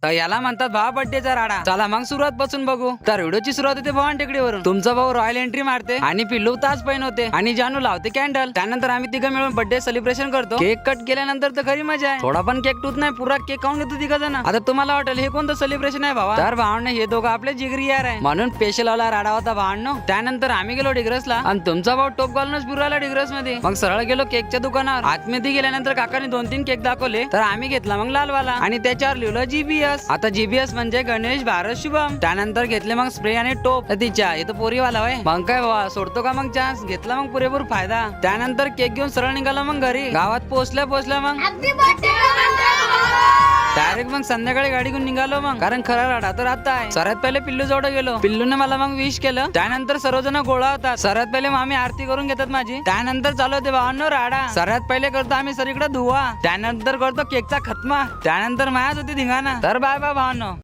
तर याला म्हणतात भावा बड्डेचा राडा. चला मग सुरुवात पासून बघू. तर व्हिडिओची सुरुवात होते भवान टेकडीवरून. तुमचा भाऊ रॉयल एंट्री मारते आणि पिल्लू ताज पैन होते आणि जानू लावते कॅन्डल. त्यानंतर आम्ही तिघं मिळून बर्थडे सेलिब्रेशन करतो. केक कट केल्यानंतर तर खरी मजा आहे. थोडा पण केक टूत नाही, पुरा केक खाऊन घेतो तिघ जण. आता तुम्हाला वाटेल हे कोणतं सेलिब्रेशन आहे भावा. तर भावांना हे दोघं आपले जिगरी यार आहे म्हणून स्पेशल वाला राडा होता भावांनो. त्यानंतर आम्ही गेलो डिग्रसला आणि तुमचा भाऊ टोप घालूनच फिरायला डिग्रस मध्ये. मग सरळ गेलो केकच्या दुकानावर. आतमध्ये गेल्यानंतर काकाने 2-3 केक दाखवले तर आम्ही घेतला मग लालवाला आणि त्याच्यावर लिहिलं जीबीएस. आता जीबीएस म्हणजे गणेश भारत शुभम. त्यानंतर घेतले मग स्प्रे आणि टोप. तिच्या हे तर पोरीवाला होय. मग काय बाबा सोडतो का मग चान्स. घेतला मग पुरेपूर फायदा. त्यानंतर केक घेऊन सरळ निघाला मग घरी. गावात पोहोचल्या मग डायरेक्ट मग संध्याकाळी गाडी घेऊन निघालो मग. कारण खरा राडा तर आता आहे. सर्वात पहिले पिल्लू जवळ गेलो. पिल्लूने मला मग विश केलं. त्यानंतर सर्वजण गोळा होतात. सर्वात पहिले आम्ही आरती करून घेतात माझी. त्यानंतर चालू होते भावांनो राडा. सर्वात पहिले करतो आम्ही सगळीकडे धुवा. त्यानंतर करतो केकचा खत्मा. त्यानंतर मायाच होती धिंगाणा. तर बाय बाय भावांनो.